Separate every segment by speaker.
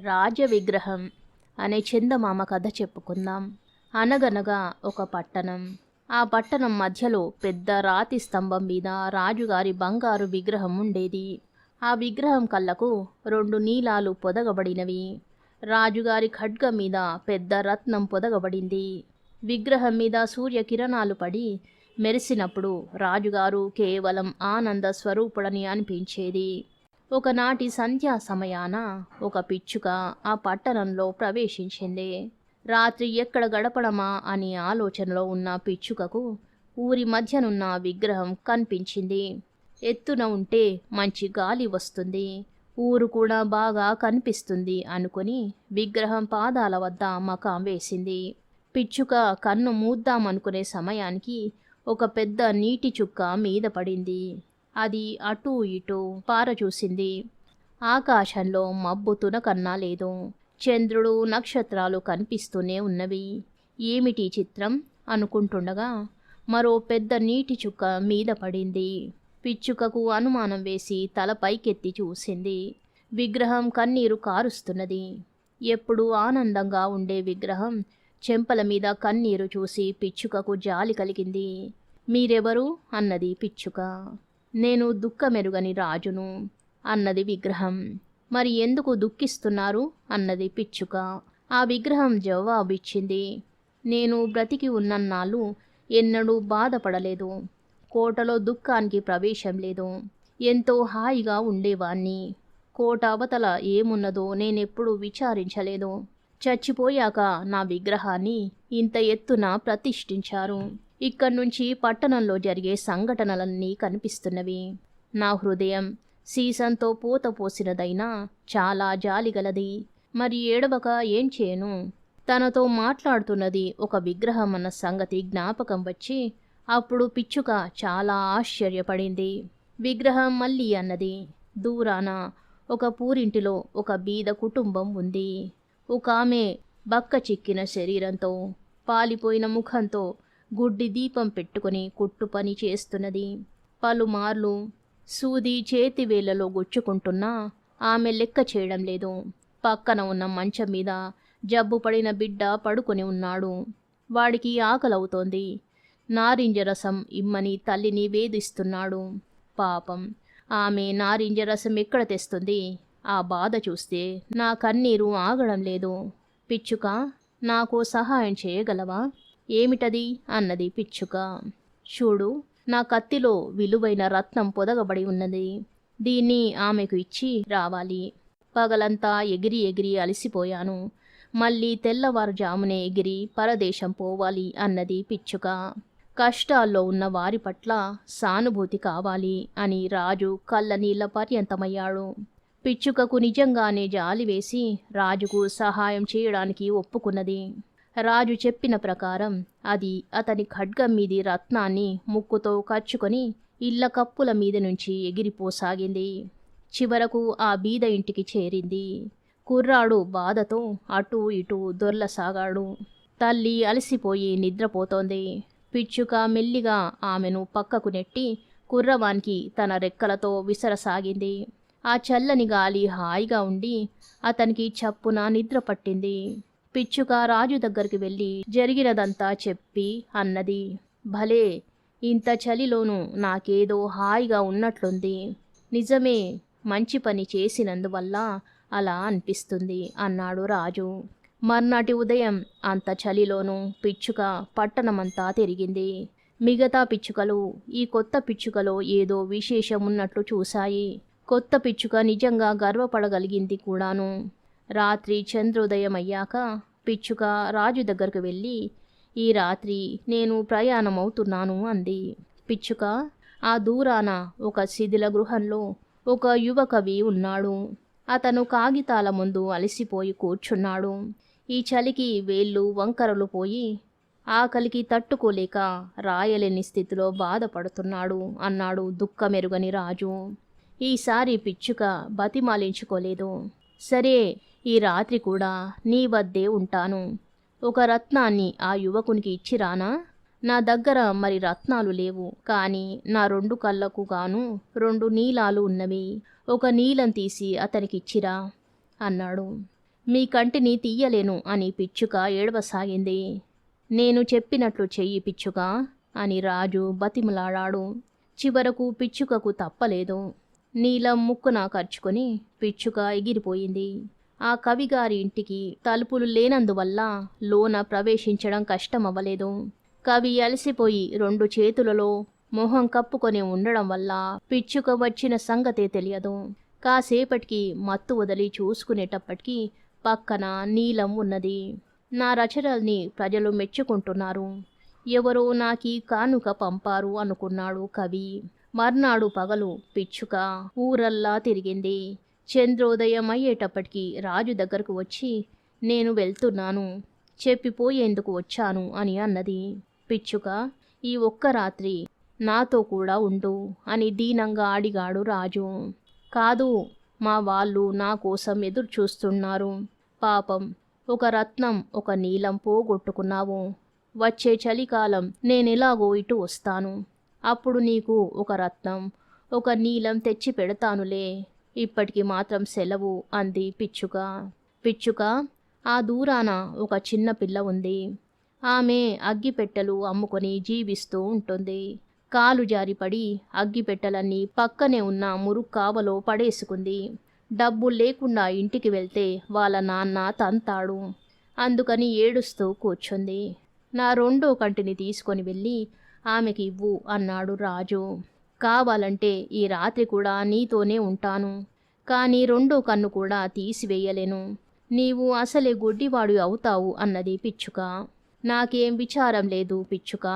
Speaker 1: రాజ విగ్రహం అనే చందమామ కథ చెప్పుకుందాం. అనగనగా ఒక పట్టణం. ఆ పట్టణం మధ్యలో పెద్ద రాతి స్తంభం మీద రాజుగారి బంగారు విగ్రహం ఉండేది. ఆ విగ్రహం కళ్ళకు 2 నీలాలు పొదగబడినవి. రాజుగారి ఖడ్గం మీద పెద్ద రత్నం పొదగబడింది. విగ్రహం మీద సూర్యకిరణాలు పడి మెరిసినప్పుడు రాజుగారు కేవలం ఆనంద స్వరూపుడని అనిపించేది. ఒకనాటి సంధ్యా సమయాన ఒక పిచ్చుక ఆ పట్టణంలో ప్రవేశించింది. రాత్రి ఎక్కడ గడపడమా అని ఆలోచనలో ఉన్న పిచ్చుకకు ఊరి మధ్యనున్న విగ్రహం కనిపించింది. ఎత్తున ఉంటే మంచి గాలి వస్తుంది, ఊరు కూడా బాగా కనిపిస్తుంది అనుకుని విగ్రహం పాదాల వద్ద మకాం వేసింది. పిచ్చుక కన్ను మూద్దామనుకునే సమయానికి ఒక పెద్ద నీటి చుక్క మీద పడింది. అది అటూ ఇటూ పారచూసింది. ఆకాశంలో మబ్బు తునకన్నా లేదు. చంద్రుడు నక్షత్రాలు కనిపిస్తూనే ఉన్నవి. ఏమిటి చిత్రం అనుకుంటుండగా మరో పెద్ద నీటి చుక్క మీద పడింది. పిచ్చుకకు అనుమానం వేసి తల పైకెత్తి చూసింది. విగ్రహం కన్నీరు కారుస్తున్నది. ఎప్పుడూ ఆనందంగా ఉండే విగ్రహం చెంపల మీద కన్నీరు చూసి పిచ్చుకకు జాలి కలిగింది. మీరెవరు అన్నది పిచ్చుక. నేను దుఃఖమెరుగని రాజును అన్నది విగ్రహం. మరి ఎందుకు దుఃఖిస్తున్నారు అన్నది పిచ్చుక. ఆ విగ్రహం జవాబిచ్చింది. నేను బ్రతికి ఉన్నన్నాళ్ళు ఎన్నడూ బాధపడలేదు. కోటలో దుఃఖానికి ప్రవేశం లేదు. ఎంతో హాయిగా ఉండేవాణ్ణి. కోట అవతల ఏమున్నదో నేనెప్పుడూ విచారించలేదు. చచ్చిపోయాక నా విగ్రహాన్ని ఇంత ఎత్తున ప్రతిష్ఠించారు. ఇక్కడ్నుంచి పట్టణంలో జరిగే సంఘటనలన్నీ కనిపిస్తున్నవి. నా హృదయం సీసంతో పూత పోసినదైనా చాలా జాలిగలది. మరి ఏడవక ఏం చేయను? తనతో మాట్లాడుతున్నది ఒక విగ్రహం అన్న సంగతి జ్ఞాపకం వచ్చి అప్పుడు పిచ్చుక చాలా ఆశ్చర్యపడింది. విగ్రహం మళ్ళీ అన్నది, దూరాన ఒక పూరింటిలో ఒక బీద కుటుంబం ఉంది. ఒక ఆమె బక్క చిక్కిన శరీరంతో, పాలిపోయిన ముఖంతో గుడ్డి దీపం పెట్టుకుని కుట్టు పని చేస్తున్నది. పలుమార్లు సూది చేతివేళ్లలో గుచ్చుకుంటున్నా ఆమె లెక్క చేయడం లేదు. పక్కన ఉన్న మంచం మీద జబ్బు పడిన బిడ్డ పడుకొని ఉన్నాడు. వాడికి ఆకలవుతోంది. నారింజ రసం ఇమ్మని తల్లిని వేధిస్తున్నాడు. పాపం, ఆమె నారింజ రసం ఎక్కడ తెస్తుంది? ఆ బాధ చూస్తే నా కన్నీరు ఆగడం లేదు. పిచ్చుక, నాకు సహాయం చేయగలవా? ఏమిటది అన్నది పిచ్చుక. చూడు, నా కత్తిలో విలువైన రత్నం పొదగబడి ఉన్నది. దీన్ని ఆమెకు ఇచ్చి రావాలి. పగలంతా ఎగిరి ఎగిరి అలసిపోయాను. మళ్ళీ తెల్లవారుజామునే ఎగిరి పరదేశం పోవాలి అన్నది పిచ్చుక. కష్టాల్లో ఉన్న వారి పట్ల సానుభూతి కావాలి అని రాజు కళ్ళనీళ్ల పర్యంతమయ్యాడు. పిచ్చుకకు నిజంగానే జాలి వేసి రాజుకు సహాయం చేయడానికి ఒప్పుకున్నది. రాజు చెప్పిన ప్రకారం అది అతని ఖడ్గం మీది రత్నాన్ని ముక్కుతో కచ్చుకొని ఇళ్ల కప్పుల మీద నుంచి ఎగిరిపోసాగింది. చివరకు ఆ బీద ఇంటికి చేరింది. కుర్రాడు బాధతో అటూ ఇటూ దొర్లసాగాడు. తల్లి అలసిపోయి నిద్రపోతోంది. పిచ్చుక మెల్లిగా ఆమెను పక్కకు నెట్టి కుర్రవానికి తన రెక్కలతో విసరసాగింది. ఆ చల్లని గాలి హాయిగా ఉండి అతనికి చప్పున నిద్ర పట్టింది. పిచ్చుక రాజు దగ్గరికి వెళ్ళి జరిగినదంతా చెప్పి అన్నది, భలే, ఇంత చలిలోనూ నాకేదో హాయిగా ఉన్నట్లుంది. నిజమే, మంచి పని చేసినందువల్ల అలా అనిపిస్తుంది అన్నాడు రాజు. మర్నాటి ఉదయం అంత చలిలోనూ పిచ్చుక పట్టణమంతా తిరిగింది. మిగతా పిచ్చుకలు ఈ కొత్త పిచ్చుకలో ఏదో విశేషమున్నట్లు చూశాయి. కొత్త పిచ్చుక నిజంగా గర్వపడగలిగింది కూడాను. రాత్రి చంద్రోదయం అయ్యాక పిచ్చుక రాజు దగ్గరకు వెళ్ళి, ఈ రాత్రి నేను ప్రయాణమవుతున్నాను అంది. పిచ్చుక, ఆ దూరాన ఒక శిథిల గృహంలో ఒక యువకవి ఉన్నాడు. అతను కాగితాల ముందు అలసిపోయి కూర్చున్నాడు. ఈ చలికి వేళ్ళు వంకరలు పోయి ఆకలికి తట్టుకోలేక రాయలేని స్థితిలో బాధపడుతున్నాడు అన్నాడు దుఃఖమెరుగని రాజు. ఈసారి పిచ్చుక బతిమాలించుకోలేదు. సరే, ఈ రాత్రి కూడా నీ వద్దే ఉంటాను. ఒక రత్నాన్ని ఆ యువకునికి ఇచ్చిరానా? నా దగ్గర మరి రత్నాలు లేవు, కానీ నా 2 కళ్ళకు గాను 2 నీలాలు ఉన్నవి. ఒక నీలం తీసి అతనికిచ్చిరా అన్నాడు. మీ కంటిని తీయలేను అని పిచ్చుక ఏడవసాగింది. నేను చెప్పినట్లు చెయ్యి పిచ్చుక అని రాజు బతిమలాడాడు. చివరకు పిచ్చుకకు తప్పలేదు. నీలం ముక్కున కరుచుకొని పిచ్చుక ఎగిరిపోయింది. ఆ కవిగారి ఇంటికి తలుపులు లేనందువల్ల లోన ప్రవేశించడం కష్టమవ్వలేదు. కవి అలసిపోయి 2 చేతులలో మొహం కప్పుకొని ఉండడం వల్ల పిచ్చుక వచ్చిన సంగతే తెలియదు. కాసేపటికి మత్తు వదిలి చూసుకునేటప్పటికీ పక్కన నీలం ఉన్నది. నా రచనల్ని ప్రజలు మెచ్చుకుంటున్నారు. ఎవరో నాకీ కానుక పంపారు అనుకున్నాడు కవి. మర్నాడు పగలు పిచ్చుక ఊరల్లా తిరిగింది. చంద్రోదయం అయ్యేటప్పటికి రాజు దగ్గరకు వచ్చి, నేను వెళ్తున్నాను, చెప్పిపోయేందుకు వచ్చాను అని అన్నది. పిచ్చుక, ఈ ఒక్క రాత్రి నాతో కూడా ఉండు అని దీనంగా అడిగాడు రాజు. కాదు, మా వాళ్ళు నా కోసం ఎదురు చూస్తున్నారు. పాపం, ఒక రత్నం ఒక నీలం పోగొట్టుకున్నావు. వచ్చే చలికాలం నేనెలాగో ఇటు వస్తాను. అప్పుడు నీకు ఒక రత్నం ఒక నీలం తెచ్చి పెడతానులే. ఇప్పటికి మాత్రం సెలవు అంది పిచ్చుక. పిచ్చుక, ఆ దూరాన ఒక చిన్న పిల్ల ఉంది. ఆమె అగ్గిపెట్టెలు అమ్ముకొని జీవిస్తూ ఉంటుంది. కాలు జారిపడి అగ్గిపెట్టెలన్నీ పక్కనే ఉన్న మురుక్కావలో పడేసుకుంది. డబ్బులు లేకుండా ఇంటికి వెళ్తే వాళ్ళ నాన్న తంతాడు. అందుకని ఏడుస్తూ కూర్చుంది. నా 2వ కంటిని తీసుకొని వెళ్ళి ఆమెకి ఇవ్వు అన్నాడు రాజు. కావాలంటే ఈ రాత్రి కూడా నీతోనే ఉంటాను, కానీ 2వ కన్ను కూడా తీసివేయలేను. నీవు అసలే గుడ్డివాడు అవుతావు అన్నది పిచ్చుక. నాకేం విచారం లేదు పిచ్చుక,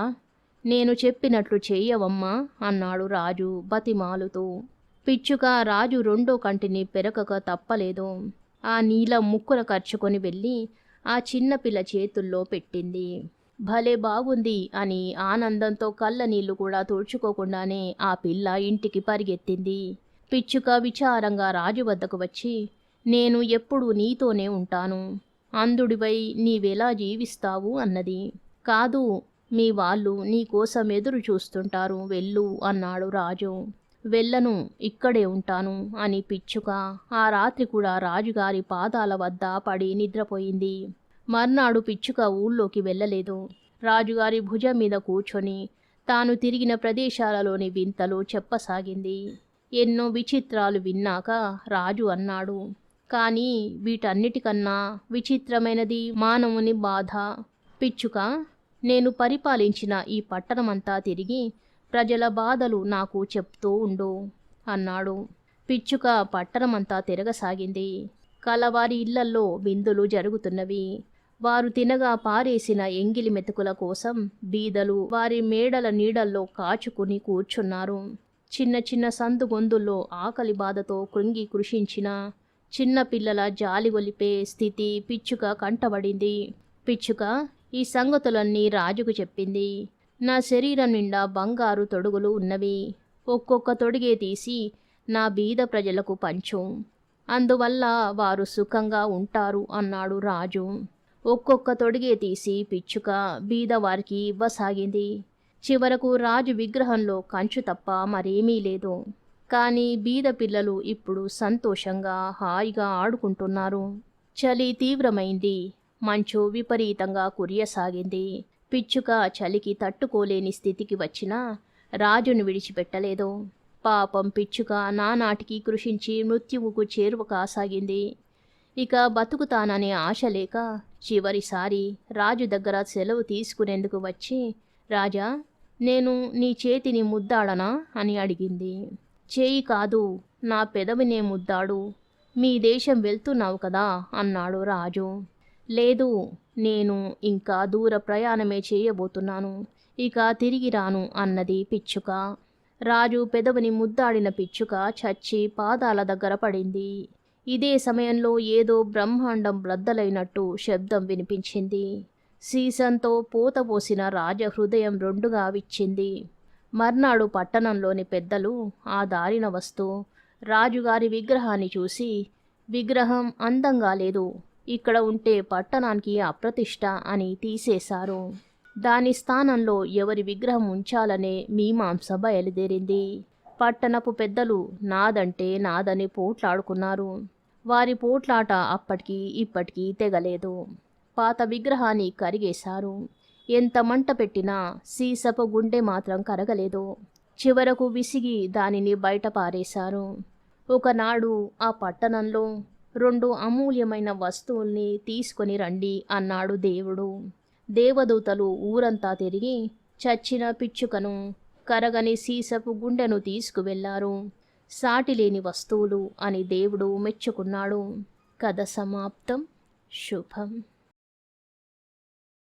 Speaker 1: నేను చెప్పినట్లు చెయ్యవమ్మా అన్నాడు రాజు బతిమాలుతూ. పిచ్చుక రాజు 2వ కంటిని పెరకక తప్పలేదు. ఆ నీలం ముక్కున కరుచుకొని వెళ్ళి ఆ చిన్నపిల్ల చేతుల్లో పెట్టింది. భలే బాగుంది అని ఆనందంతో కళ్ళ నీళ్లు కూడా తుడుచుకోకుండానే ఆ పిల్ల ఇంటికి పరిగెత్తింది. పిచ్చుక విచారంగా రాజు వద్దకు వచ్చి, నేను ఎప్పుడూ నీతోనే ఉంటాను, అంధుడివై నీవెలా జీవిస్తావు అన్నది. కాదు, మీ వాళ్ళు నీకోసం ఎదురు చూస్తుంటారు, వెళ్ళు అన్నాడు రాజు. వెళ్ళను, ఇక్కడే ఉంటాను అని పిచ్చుక ఆ రాత్రి కూడా రాజుగారి పాదాల వద్ద పడి నిద్రపోయింది. మర్నాడు పిచ్చుక ఊళ్ళోకి వెళ్ళలేదు. రాజుగారి భుజం మీద కూర్చొని తాను తిరిగిన ప్రదేశాలలోని వింతలు చెప్పసాగింది. ఎన్నో విచిత్రాలు విన్నాక రాజు అన్నాడు, కానీ వీటన్నిటికన్నా విచిత్రమైనది మానవుని బాధ. పిచ్చుక, నేను పరిపాలించిన ఈ పట్టణమంతా తిరిగి ప్రజల బాధలు నాకు చెప్తూ ఉండు అన్నాడు. పిచ్చుక పట్టణమంతా తిరగసాగింది. కలవారి ఇళ్లల్లో విందులు జరుగుతున్నవి. వారు తినగా పారేసిన ఎంగిలి మెతుకుల కోసం బీదలు వారి మేడల నీడల్లో కాచుకుని కూర్చున్నారు. చిన్న చిన్న సందుగొందుల్లో ఆకలి బాధతో కృంగి కృషించిన చిన్న పిల్లల జాలి ఒలిపే స్థితి పిచ్చుక కంటబడింది. పిచ్చుక ఈ సంగతులన్నీ రాజుకు చెప్పింది. నా శరీరం నిండా బంగారు తొడుగులు ఉన్నవి. ఒక్కొక్క తొడిగే తీసి నా బీద ప్రజలకు పంచు, అందువల్ల వారు సుఖంగా ఉంటారు అన్నాడు రాజు. ఒక్కొక్క తొడిగే తీసి పిచ్చుక బీదవారికి ఇవ్వసాగింది. చివరకు రాజు విగ్రహంలో కంచు తప్ప మరేమీ లేదు. కానీ బీద పిల్లలు ఇప్పుడు సంతోషంగా హాయిగా ఆడుకుంటున్నారు. చలి తీవ్రమైంది. మంచు విపరీతంగా కురియసాగింది. పిచ్చుక చలికి తట్టుకోలేని స్థితికి వచ్చినా రాజును విడిచిపెట్టలేదు. పాపం పిచ్చుక నానాటికి కృషించి మృత్యువుకు చేరువ కాసాగింది. ఇక బతుకుతాననే ఆశ లేక చివరిసారి రాజు దగ్గర సెలవు తీసుకునేందుకు వచ్చి, రాజా, నేను నీ చేతిని ముద్దాడనా అని అడిగింది. చేయి కాదు, నా పెదవినే ముద్దాడు. మీ దేశం వెళ్తున్నావు కదా అన్నాడు రాజు. లేదు, నేను ఇంకా దూర ప్రయాణమే చేయబోతున్నాను, ఇక తిరిగి రాను అన్నది పిచ్చుక. రాజు పెదవిని ముద్దాడిన పిచ్చుక చచ్చి పాదాల దగ్గర పడింది. ఇదే సమయంలో ఏదో బ్రహ్మాండం బ్రద్దలైనట్టు శబ్దం వినిపించింది. సీసంతో పూతపోసిన రాజహృదయం 2గా విచ్చింది. మర్నాడు పట్టణంలోని పెద్దలు ఆ దారిన వస్తూ రాజుగారి విగ్రహాన్ని చూసి, విగ్రహం అందంగా లేదు, ఇక్కడ ఉంటే పట్టణానికి అప్రతిష్ట అని తీసేశారు. దాని స్థానంలో ఎవరి విగ్రహం ఉంచాలనే మీమాంస బయలుదేరింది. పట్టణపు పెద్దలు నాదంటే నాదని పోట్లాడుకున్నారు. వారి పోట్లాట అప్పటికి ఇప్పటికీ తెగలేదు. పాత విగ్రహాన్ని కరిగేశారు. ఎంత మంట పెట్టినా సీసపు గుండె మాత్రం కరగలేదు. చివరకు విసిగి దానిని బయట పారేశారు. ఒకనాడు ఆ పట్టణంలో 2 అమూల్యమైన వస్తువుల్ని తీసుకొని రండి అన్నాడు దేవుడు. దేవదూతలు ఊరంతా తిరిగి చచ్చిన పిచ్చుకను, కరగని సీసపు గుండెను తీసుకువెళ్లారు. సాటిలేని వస్తువులు అని దేవుడు మెచ్చుకున్నాడు. కథ సమాప్తం. శుభం.